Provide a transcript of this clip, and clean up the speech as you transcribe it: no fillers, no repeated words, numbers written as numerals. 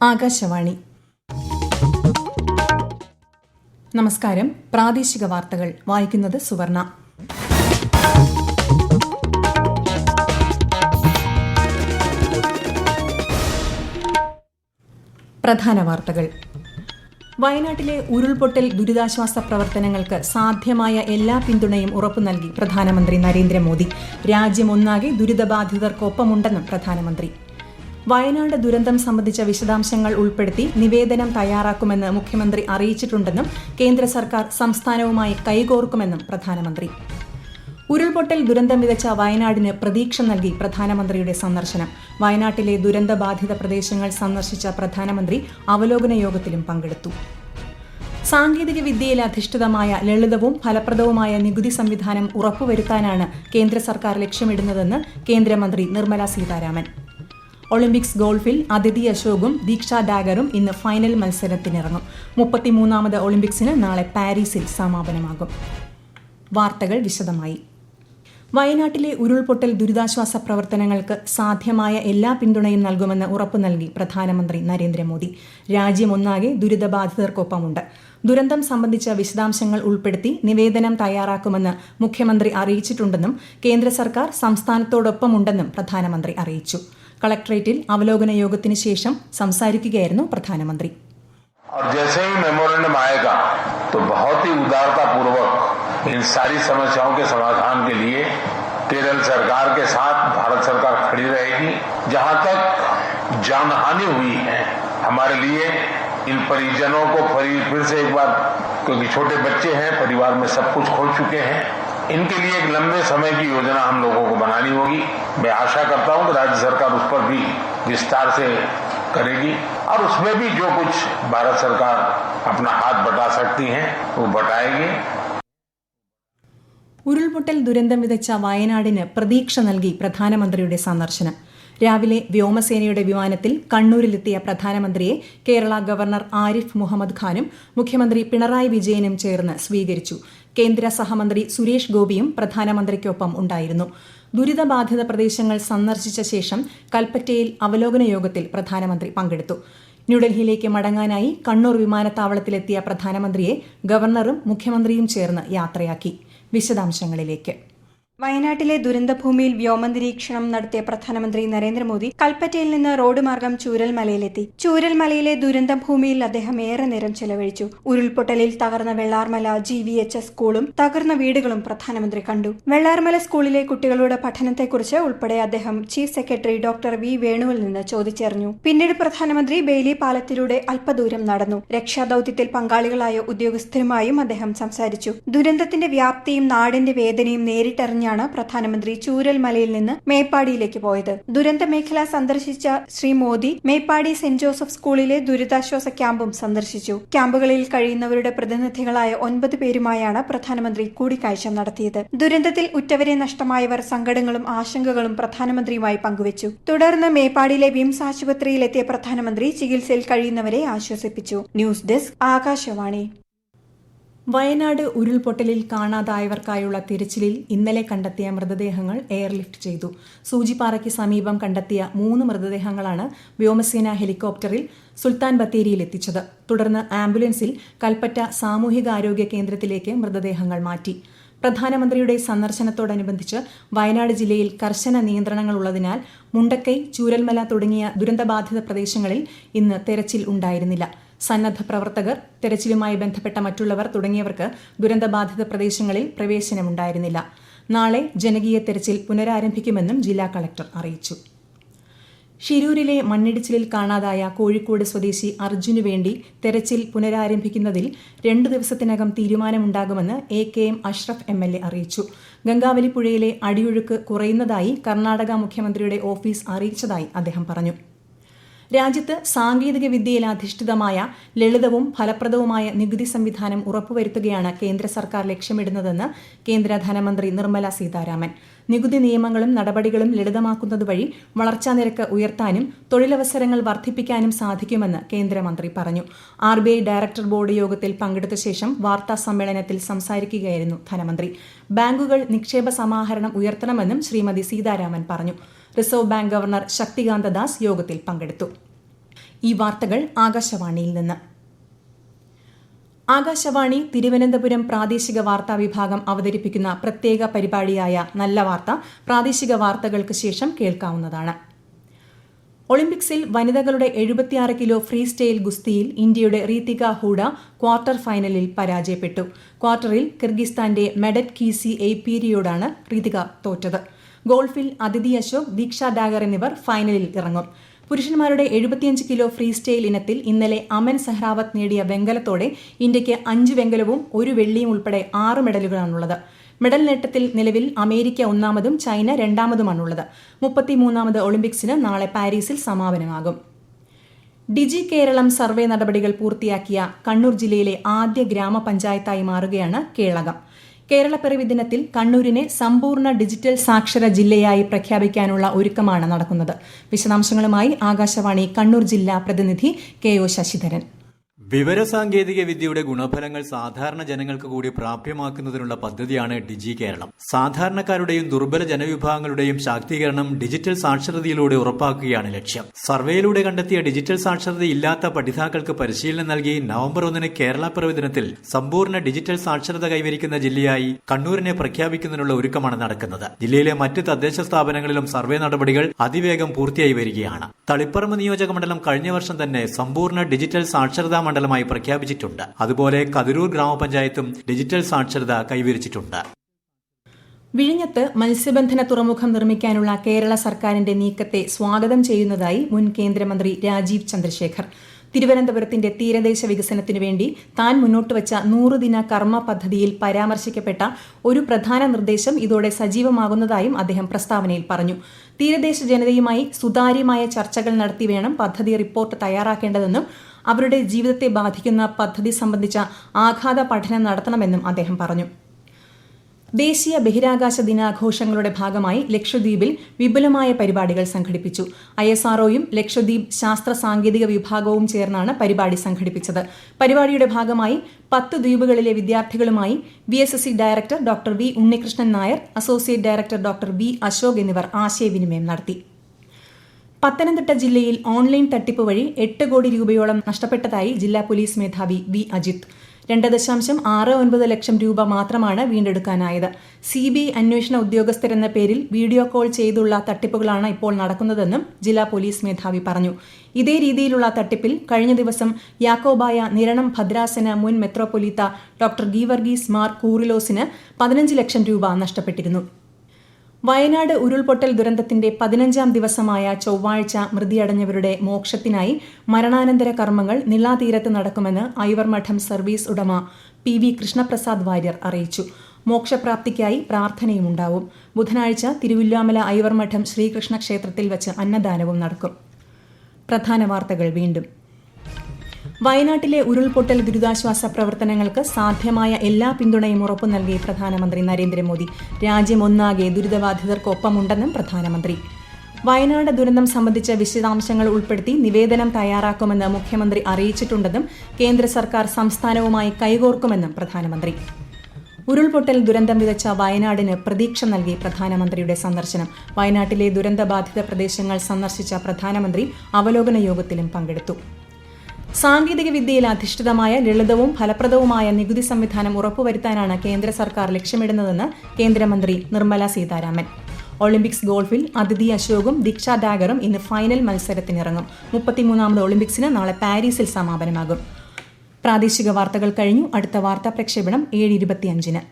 ആകാശവാണി. നമസ്കാരം. പ്രാദേശിക വാർത്തകൾ വായിക്കുന്നത് സുവർണ. പ്രധാന വാർത്തകൾ. വയനാട്ടിലെ ഉരുൾപൊട്ടൽ ദുരിതാശ്വാസ പ്രവർത്തനങ്ങൾക്ക് സാധ്യമായ എല്ലാ പിന്തുണയും ഉറപ്പു നൽകി പ്രധാനമന്ത്രി നരേന്ദ്രമോദി. രാജ്യമൊന്നാകെ ദുരിതബാധിതർക്കൊപ്പമുണ്ടെന്നും പ്രധാനമന്ത്രി. വയനാട് ദുരന്തം സംബന്ധിച്ച വിശദാംശങ്ങൾ ഉൾപ്പെടുത്തി നിവേദനം തയ്യാറാക്കുമെന്ന് മുഖ്യമന്ത്രി അറിയിച്ചിട്ടുണ്ടെന്നും കേന്ദ്ര സർക്കാർ സംസ്ഥാനവുമായി കൈകോർക്കുമെന്നും പ്രധാനമന്ത്രി. ഉരുൾപൊട്ടൽ ദുരന്തം വിതച്ച വയനാടിന് പ്രതീക്ഷ നൽകി പ്രധാനമന്ത്രിയുടെ സന്ദർശനം. വയനാട്ടിലെ ദുരന്തബാധിത പ്രദേശങ്ങൾ സന്ദർശിച്ച പ്രധാനമന്ത്രി അവലോകന യോഗത്തിലും പങ്കെടുത്തു. സാങ്കേതിക വിദ്യയിൽ അധിഷ്ഠിതമായ ലളിതവും ഫലപ്രദവുമായ നികുതി സംവിധാനം ഉറപ്പുവരുത്താനാണ് കേന്ദ്ര സർക്കാർ ലക്ഷ്യമിടുന്നതെന്ന് കേന്ദ്രമന്ത്രി നിർമ്മല സീതാരാമൻ. ഒളിമ്പിക്സ് ഗോൾഫിൽ അദിതി അശോകും ദീക്ഷ ഡാഗറും ഇന്ന് ഫൈനൽ മത്സരത്തിനിറങ്ങും. 33ാമത് ഒളിമ്പിക്സിന് നാളെ പാരീസിൽ സമാപനമാകും. വാർത്തകൾ വിശദമായി. വയനാട്ടിലെ ഉരുൾപൊട്ടൽ ദുരിതാശ്വാസ പ്രവർത്തനങ്ങൾക്ക് സാധ്യമായ എല്ലാ പിന്തുണയും നൽകുമെന്ന് ഉറപ്പു നൽകി പ്രധാനമന്ത്രി നരേന്ദ്രമോദി. രാജ്യമൊന്നാകെ ദുരിതബാധിതർക്കൊപ്പമുണ്ട്. ദുരന്തം സംബന്ധിച്ച വിശദാംശങ്ങൾ ഉൾപ്പെടുത്തി നിവേദനം തയ്യാറാക്കുമെന്ന് മുഖ്യമന്ത്രി അറിയിച്ചിട്ടുണ്ടെന്നും കേന്ദ്ര സർക്കാർ സംസ്ഥാനത്തോടൊപ്പമുണ്ടെന്നും പ്രധാനമന്ത്രി അറിയിച്ചു. കളക്ടറേറ്റിൽ അവലോകന യോഗത്തിന് ശേഷം സംസാരിക്കുകയായിരുന്നു പ്രധാനമന്ത്രി. और जैसे ही मेमोरेंडम आएगा तो बहुत ही उदारता पूर्वक इन सारी समस्याओं के समाधान के लिए केरल सरकार के साथ भारत सरकार खड़ी रहेगी. जहां तक जानहानि हुई है, हमारे लिए इन परिजनों को फिर से एक बार, क्योंकि छोटे बच्चे हैं, परिवार में सब कुछ खो चुके हैं, इनके लिए एक लंबे समय की योजना हम लोगों को बनानी होगी. मैं आशा करता हूं कि राज्य सरकार उस पर भी विस्तार से करेगी और उसमें भी जो कुछ भारत सरकार अपना हाथ बटा सकती है वो बटाएगी. ഉരുൾപൊട്ടൽ ദുരന്തം വിതച്ച വയനാടിന് പ്രതീക്ഷ നൽകി പ്രധാനമന്ത്രിയുടെ സന്ദർശനം. രാവിലെ വ്യോമസേനയുടെ വിമാനത്തിൽ കണ്ണൂരിലെത്തിയ പ്രധാനമന്ത്രിയെ കേരള ഗവർണർ ആരിഫ് മുഹമ്മദ് ഖാനും മുഖ്യമന്ത്രി പിണറായി വിജയനും ചേർന്ന് സ്വീകരിച്ചു. കേന്ദ്ര സഹമന്ത്രി സുരേഷ് ഗോപിയും പ്രധാനമന്ത്രിക്കൊപ്പം ഉണ്ടായിരുന്നു. ദുരിതബാധിത പ്രദേശങ്ങൾ സന്ദർശിച്ച ശേഷം കൽപ്പറ്റയിൽ അവലോകന യോഗത്തിൽ പ്രധാനമന്ത്രി പങ്കെടുത്തു. ന്യൂഡൽഹിയിലേക്ക് മടങ്ങാനായി കണ്ണൂർ വിമാനത്താവളത്തിലെത്തിയ പ്രധാനമന്ത്രിയെ ഗവർണറും മുഖ്യമന്ത്രിയും ചേർന്ന് യാത്രയാക്കി. വിശദാംശങ്ങളിലേക്ക്. വയനാട്ടിലെ ദുരന്തഭൂമിയിൽ വ്യോമനിരീക്ഷണം നടത്തിയ പ്രധാനമന്ത്രി നരേന്ദ്രമോദി കൽപ്പറ്റയിൽ നിന്ന് റോഡ് മാർഗം ചൂരൽമലയിലെത്തി. ചൂരൽമലയിലെ ദുരന്തഭൂമിയിൽ അദ്ദേഹം ഏറെ നേരം ചെലവഴിച്ചു. ഉരുൾപൊട്ടലിൽ തകർന്ന വെള്ളാർമല GVHS സ്കൂളും തകർന്ന വീടുകളും പ്രധാനമന്ത്രി കണ്ടു. വെള്ളാർമല സ്കൂളിലെ കുട്ടികളുടെ പഠനത്തെക്കുറിച്ച് ഉൾപ്പെടെ അദ്ദേഹം ചീഫ് സെക്രട്ടറി ഡോക്ടർ V വേണുവിൽ നിന്ന് ചോദിച്ചറിഞ്ഞു. പിന്നീട് പ്രധാനമന്ത്രി ബെയ്ലി പാലത്തിലൂടെ അല്പദൂരം നടന്നു. രക്ഷാദൌത്യത്തിൽ പങ്കാളികളായ ഉദ്യോഗസ്ഥരുമായും അദ്ദേഹം സംസാരിച്ചു. ദുരന്തത്തിന്റെ വ്യാപ്തിയും നാടിന്റെ വേദനയും നേരിട്ടറിഞ്ഞ പ്രധാനമന്ത്രി ചൂരൽമലയിൽ നിന്ന് മേപ്പാടിയിലേക്ക് പോയത്. ദുരന്ത മേഖല സന്ദർശിച്ച ശ്രീ മോദി മേപ്പാടി സെന്റ് ജോസഫ് സ്കൂളിലെ ദുരിതാശ്വാസ ക്യാമ്പും സന്ദർശിച്ചു. ക്യാമ്പുകളിൽ കഴിയുന്നവരുടെ പ്രതിനിധികളായ 9 പേരുമായാണ് പ്രധാനമന്ത്രി കൂടിക്കാഴ്ച നടത്തിയത്. ദുരന്തത്തിൽ ഉറ്റവരെ നഷ്ടമായവർ സങ്കടങ്ങളും ആശങ്കകളും പ്രധാനമന്ത്രിയുമായി പങ്കുവച്ചു. തുടർന്ന് മേപ്പാടിയിലെ വിംസ് ആശുപത്രിയിലെത്തിയ പ്രധാനമന്ത്രി ചികിത്സയിൽ കഴിയുന്നവരെ ആശ്വസിപ്പിച്ചു. News desk Akashvani. വയനാട് ഉരുൾപൊട്ടലിൽ കാണാതായവർക്കായുള്ള തിരച്ചിലിൽ ഇന്നലെ കണ്ടെത്തിയ മൃതദേഹങ്ങൾ എയർലിഫ്റ്റ് ചെയ്തു. സൂചിപ്പാറയ്ക്ക് സമീപം കണ്ടെത്തിയ 3 മൃതദേഹങ്ങളാണ് വ്യോമസേന ഹെലികോപ്റ്ററിൽ സുൽത്താൻ ബത്തേരിയിൽ എത്തിച്ചത്. തുടർന്ന് ആംബുലൻസിൽ കൽപ്പറ്റ സാമൂഹികാരോഗ്യ കേന്ദ്രത്തിലേക്ക് മൃതദേഹങ്ങൾ മാറ്റി. പ്രധാനമന്ത്രിയുടെ സന്ദർശനത്തോടനുബന്ധിച്ച് വയനാട് ജില്ലയിൽ കർശന നിയന്ത്രണങ്ങൾ ഉള്ളതിനാൽ മുണ്ടക്കൈ, ചൂരൽമല തുടങ്ങിയ ദുരന്തബാധിത പ്രദേശങ്ങളിൽ ഇന്ന് തെരച്ചിൽ ഉണ്ടായിരുന്നില്ല. സന്നദ്ധ പ്രവർത്തകർ, തെരച്ചിലുമായി ബന്ധപ്പെട്ട മറ്റുള്ളവർ തുടങ്ങിയവർക്ക് ദുരന്തബാധിത പ്രദേശങ്ങളിൽ പ്രവേശനമുണ്ടായിരുന്നില്ല. നാളെ ജനകീയ തെരച്ചിൽ പുനരാരംഭിക്കുമെന്നും ജില്ലാ കളക്ടർ അറിയിച്ചു. ഷിരൂരിലെ മണ്ണിടിച്ചിലിൽ കാണാതായ കോഴിക്കോട് സ്വദേശി അർജുനു വേണ്ടി തെരച്ചിൽ പുനരാരംഭിക്കുന്നതിൽ 2 ദിവസത്തിനകം തീരുമാനമുണ്ടാകുമെന്ന് AKM അഷ്റഫ് MLA അറിയിച്ചു. ഗംഗാവലി പുഴയിലെ അടിയൊഴുക്ക് കുറയുന്നതായി കർണാടക മുഖ്യമന്ത്രിയുടെ ഓഫീസ് അറിയിച്ചതായി അദ്ദേഹം പറഞ്ഞു. രാജ്യത്ത് സാങ്കേതിക വിദ്യയിൽ അധിഷ്ഠിതമായ ലളിതവും ഫലപ്രദവുമായ നികുതി സംവിധാനം ഉറപ്പുവരുത്തുകയാണ് കേന്ദ്ര സർക്കാർ ലക്ഷ്യമിടുന്നതെന്ന് കേന്ദ്ര ധനമന്ത്രി നിർമ്മല സീതാരാമൻ. നികുതി നിയമങ്ങളും നടപടികളും ലളിതമാക്കുന്നതുവഴി വളർച്ചാ നിരക്ക് ഉയർത്താനും തൊഴിലവസരങ്ങൾ വർദ്ധിപ്പിക്കാനും സാധിക്കുമെന്ന് കേന്ദ്രമന്ത്രി പറഞ്ഞു. RBI ഡയറക്ടർ ബോർഡ് യോഗത്തിൽ പങ്കെടുത്ത ശേഷം വാർത്താ സമ്മേളനത്തിൽ സംസാരിക്കുകയായിരുന്നു ധനമന്ത്രി. ബാങ്കുകൾ നിക്ഷേപ സമാഹരണം ഉയർത്തണമെന്നും ശ്രീമതി സീതാരാമൻ പറഞ്ഞു. Reserve bank governor Shaktikanta Das യോഗത്തിൽ പങ്കെടുത്തു. ഈ വാർത്തകൾ ആകാശവാണിയിൽ നിന്ന്. ആകാശവാണി തിരുവനന്തപുരം പ്രാദേശിക വാർത്താ വിഭാഗം അവതരിപ്പിക്കുന്ന പ്രത്യേക പരിപാടിയായ നല്ല വാർത്ത പ്രാദേശിക വാർത്തകൾക്ക് ശേഷം കേൾക്കാവുന്നതാണ്. ഒളിമ്പിക്സിൽ വനിതകളുടെ 76 കിലോ ഫ്രീ സ്റ്റൈൽ ഗുസ്തിയിൽ ഇന്ത്യയുടെ റീതിക ഹൂഡ ക്വാർട്ടർ ഫൈനലിൽ പരാജയപ്പെട്ടു. ക്വാർട്ടറിൽ കിർഗിസ്ഥാന്റെ മെഡറ്റ് കീസി എയ്പീരിയോടാണ് റീതിക തോറ്റത്. ഗോൾഫിൽ അദിതി അശോക്, ദീക്ഷ ഡാഗർ എന്നിവർ ഫൈനലിൽ ഇറങ്ങും. പുരുഷന്മാരുടെ 75 കിലോ ഫ്രീ സ്റ്റൈൽ ഇനത്തിൽ ഇന്നലെ അമൻ സെഹ്റാവത്ത് നേടിയ വെങ്കലത്തോടെ ഇന്ത്യയ്ക്ക് 5 വെങ്കലവും 1 വെള്ളിയും ഉൾപ്പെടെ 6 മെഡലുകളാണുള്ളത്. മെഡൽ നേട്ടത്തിൽ നിലവിൽ അമേരിക്ക 1-മതും ചൈന 2-മതുമാണുള്ളത്. 33ാമത് ഒളിമ്പിക്സിന് നാളെ പാരീസിൽ സമാപനമാകും. ഡിജി കേരളം സർവേ നടപടികൾ പൂർത്തിയാക്കിയ കണ്ണൂർ ജില്ലയിലെ ആദ്യ ഗ്രാമപഞ്ചായത്തായി മാറുകയാണ് കേളകം. കേരളപ്പിറവി ദിനത്തിൽ കണ്ണൂരിനെ സമ്പൂർണ്ണ ഡിജിറ്റൽ സാക്ഷര ജില്ലയായി പ്രഖ്യാപിക്കാനുള്ള ഒരുക്കമാണ് നടക്കുന്നത്. വിശദാംശങ്ങളുമായി ആകാശവാണി കണ്ണൂർ ജില്ലാ പ്രതിനിധി KO ശശിധരൻ. വിവരസാങ്കേതിക വിദ്യയുടെ ഗുണഫലങ്ങൾ സാധാരണ ജനങ്ങൾക്ക് കൂടി പ്രാപ്യമാക്കുന്നതിനുള്ള പദ്ധതിയാണ് ഡിജി കേരളം. സാധാരണക്കാരുടെയും ദുർബല ജനവിഭാഗങ്ങളുടെയും ശാക്തീകരണം ഡിജിറ്റൽ സാക്ഷരതയിലൂടെ ഉറപ്പാക്കുകയാണ് ലക്ഷ്യം. സർവേയിലൂടെ കണ്ടെത്തിയ ഡിജിറ്റൽ സാക്ഷരതയില്ലാത്ത പഠിതാക്കൾക്ക് പരിശീലനം നൽകി നവംബർ 1 കേരളപ്പിറവി ദിനത്തിൽ സമ്പൂർണ്ണ ഡിജിറ്റൽ സാക്ഷരത കൈവരിക്കുന്ന ജില്ലയായി കണ്ണൂരിനെ പ്രഖ്യാപിക്കുന്നതിനുള്ള ഒരുക്കമാണ് നടക്കുന്നത്. ജില്ലയിലെ മറ്റ് തദ്ദേശ സ്ഥാപനങ്ങളിലും സർവേ നടപടികൾ അതിവേഗം പൂർത്തിയായി വരികയാണ്. തളിപ്പറമ്പ് നിയോജക മണ്ഡലം കഴിഞ്ഞ വർഷം തന്നെ സമ്പൂർണ്ണ ഡിജിറ്റൽ സാക്ഷരതാ മണ്ഡലമായി പ്രഖ്യാപിച്ചിട്ടുണ്ട്. അതുപോലെ കതിരൂർ ഗ്രാമപഞ്ചായത്തും ഡിജിറ്റൽ സാക്ഷരത കൈവരിച്ചിട്ടുണ്ട്. വിഴിഞ്ഞത്ത് മത്സ്യബന്ധന തുറമുഖം നിർമ്മിക്കാനുള്ള കേരള സർക്കാരിന്റെ നീക്കത്തെ സ്വാഗതം ചെയ്യുന്നതായി മുൻ കേന്ദ്രമന്ത്രി രാജീവ് ചന്ദ്രശേഖർ. തിരുവനന്തപുരത്തിന്റെ തീരദേശ വികസനത്തിനു വേണ്ടി താൻ മുന്നോട്ടുവച്ച 100 ദിന കർമ്മ പദ്ധതിയിൽ പരാമർശിക്കപ്പെട്ട ഒരു പ്രധാന നിർദ്ദേശം ഇതോടെ സജീവമാകുന്നതായും അദ്ദേഹം പ്രസ്താവനയിൽ പറഞ്ഞു. തീരദേശ ജനതയുമായി സുതാര്യമായ ചർച്ചകൾ നടത്തി വേണം പദ്ധതി റിപ്പോർട്ട് തയ്യാറാക്കേണ്ടതെന്നും അവരുടെ ജീവിതത്തെ ബാധിക്കുന്ന പദ്ധതി സംബന്ധിച്ച ആഘാത പഠനം നടത്തണമെന്നും അദ്ദേഹം പറഞ്ഞു. ദേശീയ ബഹിരാകാശ ദിനാഘോഷങ്ങളുടെ ഭാഗമായി ലക്ഷദ്വീപിൽ വിപുലമായ പരിപാടികൾ സംഘടിപ്പിച്ചു. ISROയും ലക്ഷദ്വീപ് ശാസ്ത്ര സാങ്കേതിക വിഭാഗവും ചേർന്നാണ് പരിപാടി സംഘടിപ്പിച്ചത്. പരിപാടിയുടെ ഭാഗമായി 10 ദ്വീപുകളിലെ വിദ്യാർത്ഥികളുമായി VSSC director doctor V Unnikrishnan Nair, associate director doctor V Ashok എന്നിവർ ആശയവിനിമയം നടത്തി. പത്തനംതിട്ട ജില്ലയിൽ ഓൺലൈൻ തട്ടിപ്പ് വഴി 8 കോടി രൂപയോളം നഷ്ടപ്പെട്ടതായി ജില്ലാ പോലീസ് മേധാവി V അജിത്. 2.69 ലക്ഷം രൂപ മാത്രമാണ് വീണ്ടെടുക്കാനായത്. CBI അന്വേഷണ ഉദ്യോഗസ്ഥരെന്ന പേരിൽ വീഡിയോ കോൾ ചെയ്തുള്ള തട്ടിപ്പുകളാണ് ഇപ്പോൾ നടക്കുന്നതെന്നും ജില്ലാ പോലീസ് മേധാവി പറഞ്ഞു. ഇതേ രീതിയിലുള്ള തട്ടിപ്പിൽ കഴിഞ്ഞ ദിവസം യാക്കോബായ നിരണം ഭദ്രാസന മുൻ മെത്രോപൊലീത്ത ഡോക്ടർ ഗീവർഗീസ് മാർ കൂറിലോസിന് 15 ലക്ഷം രൂപ നഷ്ടപ്പെട്ടിരുന്നു. വയനാട് ഉരുൾപൊട്ടൽ ദുരന്തത്തിന്റെ 15ാം ദിവസമായ ചൊവ്വാഴ്ച മൃതിയടഞ്ഞവരുടെ മോക്ഷത്തിനായി മരണാനന്തര കർമ്മങ്ങൾ നിളാതീരത്ത് നടക്കുമെന്ന് ഐവർമഠം സർവീസ് ഉടമ PV കൃഷ്ണപ്രസാദ് വാര്യർ അറിയിച്ചു. മോക്ഷപ്രാപ്തിക്കായി പ്രാർത്ഥനയുമുണ്ടാവും. ബുധനാഴ്ച തിരുവില്ലാമല ഐവർമഠം ശ്രീകൃഷ്ണ ക്ഷേത്രത്തിൽ വച്ച് അന്നദാനവും നടക്കും. പ്രധാന വാർത്തകൾ വീണ്ടും. വയനാട്ടിലെ ഉരുൾപൊട്ടൽ ദുരിതാശ്വാസ പ്രവർത്തനങ്ങൾക്ക് സാധ്യമായ എല്ലാ പിന്തുണയും ഉറപ്പു നൽകി പ്രധാനമന്ത്രി നരേന്ദ്രമോദി. രാജ്യം ഒന്നാകെ ദുരിതബാധിതർക്കൊപ്പമുണ്ടെന്നും പ്രധാനമന്ത്രി. വയനാട് ദുരന്തം സംബന്ധിച്ച വിശദാംശങ്ങൾ ഉൾപ്പെടുത്തി നിവേദനം തയ്യാറാക്കുമെന്ന് മുഖ്യമന്ത്രി അറിയിച്ചിട്ടുണ്ടെന്നും കേന്ദ്ര സർക്കാർ സംസ്ഥാനവുമായി കൈകോർക്കുമെന്നും പ്രധാനമന്ത്രി. ഉരുൾപൊട്ടൽ ദുരന്തം വിതച്ച വയനാടിന് പ്രതീക്ഷ നൽകി പ്രധാനമന്ത്രിയുടെ സന്ദർശനം. വയനാട്ടിലെ ദുരന്തബാധിത പ്രദേശങ്ങൾ സന്ദർശിച്ച പ്രധാനമന്ത്രി അവലോകന യോഗത്തിലും പങ്കെടുത്തു. സാങ്കേതിക വിദ്യയിൽ അധിഷ്ഠിതമായ ലളിതവും ഫലപ്രദവുമായ നികുതി സംവിധാനം ഉറപ്പുവരുത്താനാണ് കേന്ദ്ര സർക്കാർ ലക്ഷ്യമിടുന്നതെന്ന് കേന്ദ്രമന്ത്രി നിർമ്മല സീതാരാമൻ. ഒളിമ്പിക്സ് ഗോൾഫിൽ അദിതി അശോകും ദീക്ഷ ഡാഗറും ഇന്ന് ഫൈനൽ മത്സരത്തിനിറങ്ങും. 33ാമത് ഒളിമ്പിക്സിന് നാളെ പാരീസിൽ സമാപനമാകും. പ്രാദേശിക വാർത്തകൾ കഴിഞ്ഞു. അടുത്ത വാർത്താ പ്രക്ഷേപണം 7:25-ന്.